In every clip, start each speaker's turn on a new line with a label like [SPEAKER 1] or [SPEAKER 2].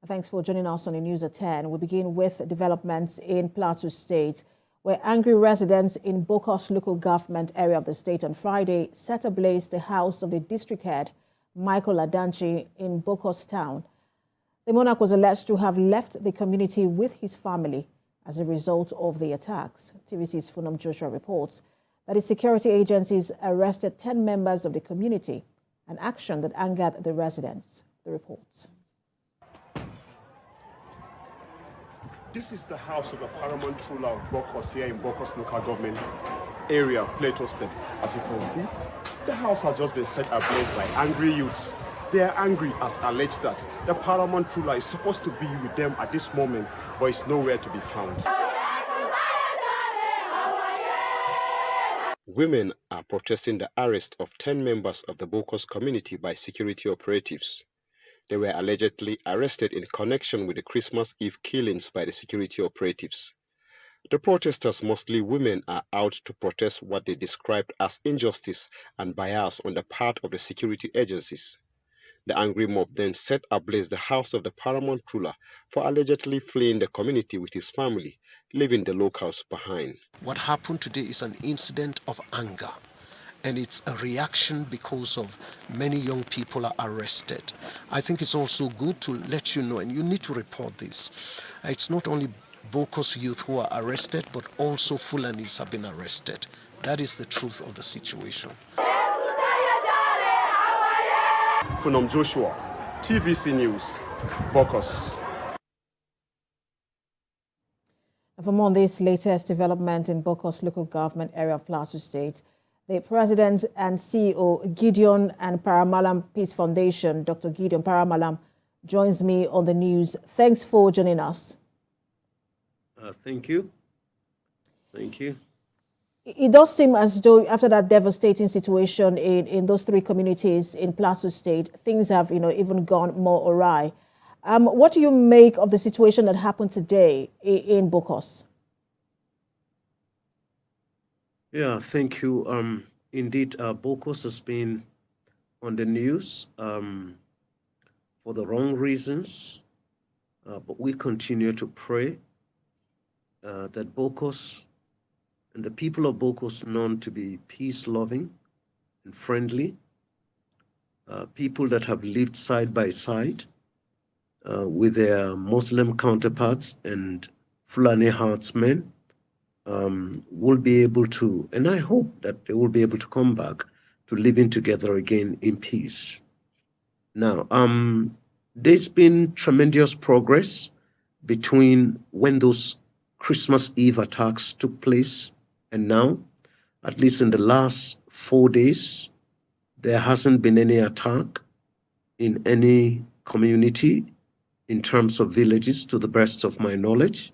[SPEAKER 1] Thanks for joining us on the News at 10. We begin with developments in Plateau State, where angry residents in Bokkos local government area of the state on Friday set ablaze the house of the district head, Michael Adanchi, in Bokkos town. The monarch was alleged to have left the community with his family as a result of the attacks. TVC's Funam Joshua reports that the security agencies arrested 10 members of the community, an action that angered the residents. The reports.
[SPEAKER 2] This is the house of the paramount ruler of Bokkos here in Bokkos local government area, Plateau State. As you can see, the house has just been set ablaze by angry youths. They are angry as alleged that the paramount ruler is supposed to be with them at this moment, but is nowhere to be found.
[SPEAKER 3] Women are protesting the arrest of 10 members of the Bokkos community by security operatives. They were allegedly arrested in connection with the Christmas Eve killings by the security operatives. The protesters, mostly women, are out to protest what they described as injustice and bias on the part of the security agencies. The angry mob then set ablaze the house of the paramount ruler for allegedly fleeing the community with his family, leaving the locals behind.
[SPEAKER 4] What happened today is an incident of anger. And it's a reaction because of many young people are arrested. I think it's also good to let you know, and you need to report this. It's not only Bokkos youth who are arrested, but also Fulanis have been arrested. That is the truth of the situation.
[SPEAKER 2] Funam Joshua, TVC News, Bokkos.
[SPEAKER 1] For more on this latest development in Bokkos local government area of Plateau State, the President and CEO, Gideon and Para-Mallam Peace Foundation, Dr. Gideon Para-Mallam, joins me on the news. Thanks for joining us.
[SPEAKER 5] Thank you. Thank you.
[SPEAKER 1] It does seem as though after that devastating situation in those three communities in Plateau State, things have, even gone more awry. What do you make of the situation that happened today in Bokkos?
[SPEAKER 5] Yeah, thank you. Indeed, Bokkos has been on the news for the wrong reasons, but we continue to pray that Bokkos and the people of Bokkos, known to be peace-loving and friendly, people that have lived side by side with their Muslim counterparts and Fulani herdsmen, will be able to, and I hope that they will be able to come back to living together again in peace. Now, there's been tremendous progress between when those Christmas Eve attacks took place and now. At least in the last 4 days, there hasn't been any attack in any community in terms of villages, to the best of my knowledge.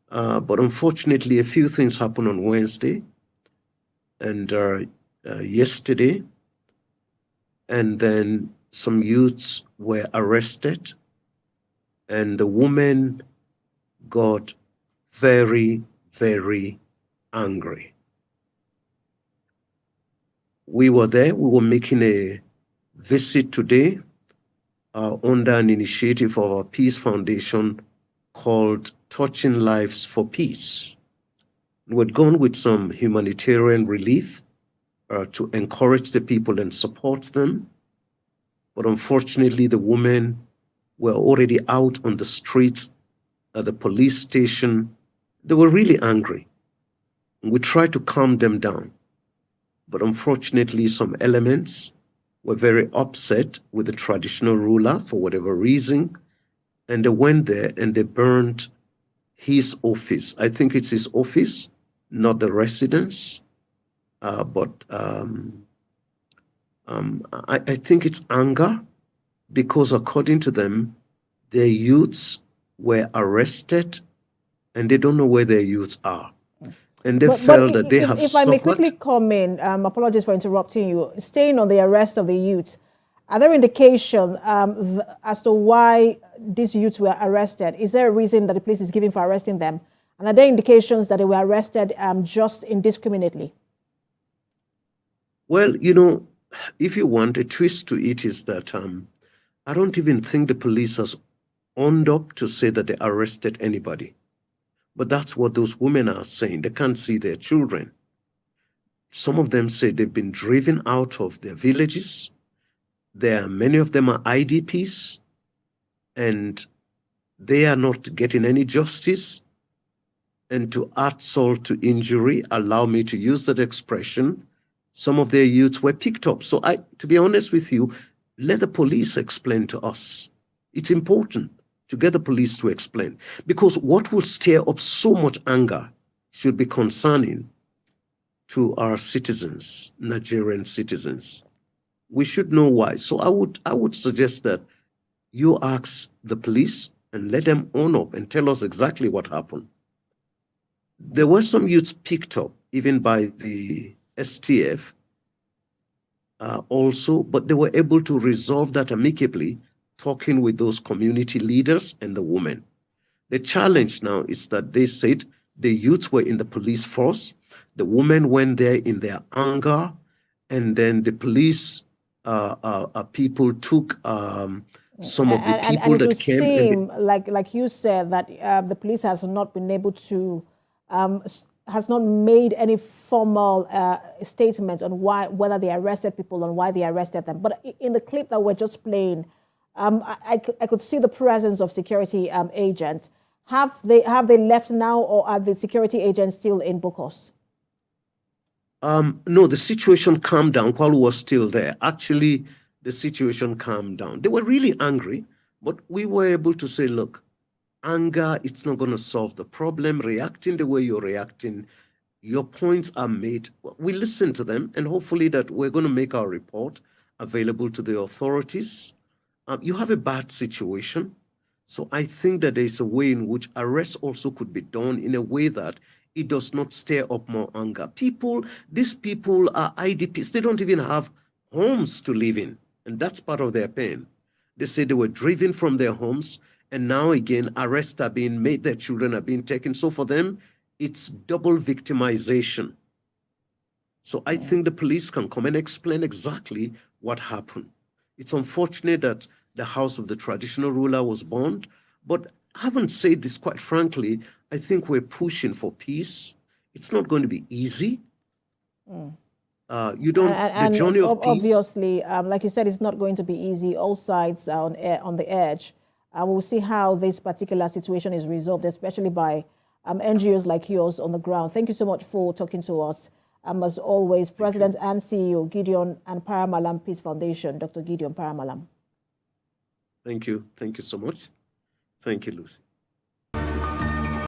[SPEAKER 5] But unfortunately, a few things happened on Wednesday and yesterday, and then some youths were arrested, and the woman got very, very angry. We were there. We were making a visit today under an initiative of our Peace Foundation called Touching Lives for Peace. We'd gone with some humanitarian relief to encourage the people and support them. But unfortunately, the women were already out on the streets at the police station. They were really angry. We tried to calm them down. But unfortunately, some elements were very upset with the traditional ruler for whatever reason. And they went there and they burned his office. I think it's his office, not the residence. But I think it's anger because according to them, their youths were arrested and they don't know where their youths are. And they felt that they have
[SPEAKER 1] If I may quickly come in, apologies for interrupting you, staying on the arrest of the youths, are there indications as to why these youths were arrested? Is there a reason that the police is giving for arresting them? And are there indications that they were arrested just indiscriminately?
[SPEAKER 5] Well, if you want, a twist to it is that I don't even think the police has owned up to say that they arrested anybody. But that's what those women are saying. They can't see their children. Some of them say they've been driven out of their villages. Many of them are IDPs, and they are not getting any justice. And to add salt to injury, allow me to use that expression, some of their youths were picked up. So to be honest with you, let the police explain to us. It's important to get the police to explain, because what will stir up so much anger should be concerning to our citizens, Nigerian citizens. We should know why. So I would suggest that you ask the police and let them own up and tell us exactly what happened. There were some youths picked up, even by the STF also, but they were able to resolve that amicably, talking with those community leaders and the women. The challenge now is that they said the youths were in the police force, the women went there in their anger, and then the police people took some of the people
[SPEAKER 1] and it
[SPEAKER 5] that
[SPEAKER 1] would
[SPEAKER 5] came.
[SPEAKER 1] seem like you said that the police has not been able to has not made any formal statement on whether they arrested people and why they arrested them. But in the clip that we're just playing, I could see the presence of security agents. Have they left now, or are the security agents still in Bokkos?
[SPEAKER 5] No, the situation calmed down while we were still there. Actually, the situation calmed down. They were really angry, but we were able to say, look, anger, it's not going to solve the problem. Reacting the way you're reacting, your points are made. We listen to them, and hopefully that we're going to make our report available to the authorities. You have a bad situation. So I think that there's a way in which arrest also could be done in a way that it does not stir up more anger. These people are IDPs. They don't even have homes to live in. And that's part of their pain. They say they were driven from their homes, and now again, arrests are being made, their children are being taken. So for them, it's double victimization. So I think the police can come and explain exactly what happened. It's unfortunate that the house of the traditional ruler was burned, but I haven't said this, quite frankly. I think we're pushing for peace. It's not going to be easy. The journey of peace.
[SPEAKER 1] Obviously, like you said, it's not going to be easy. All sides are on the edge. We'll see how this particular situation is resolved, especially by NGOs like yours on the ground. Thank you so much for talking to us. As always, President and CEO, Gideon and Para-Mallam Peace Foundation, Dr. Gideon Para-Mallam.
[SPEAKER 5] Thank you. Thank you so much. Thank you, Lucy.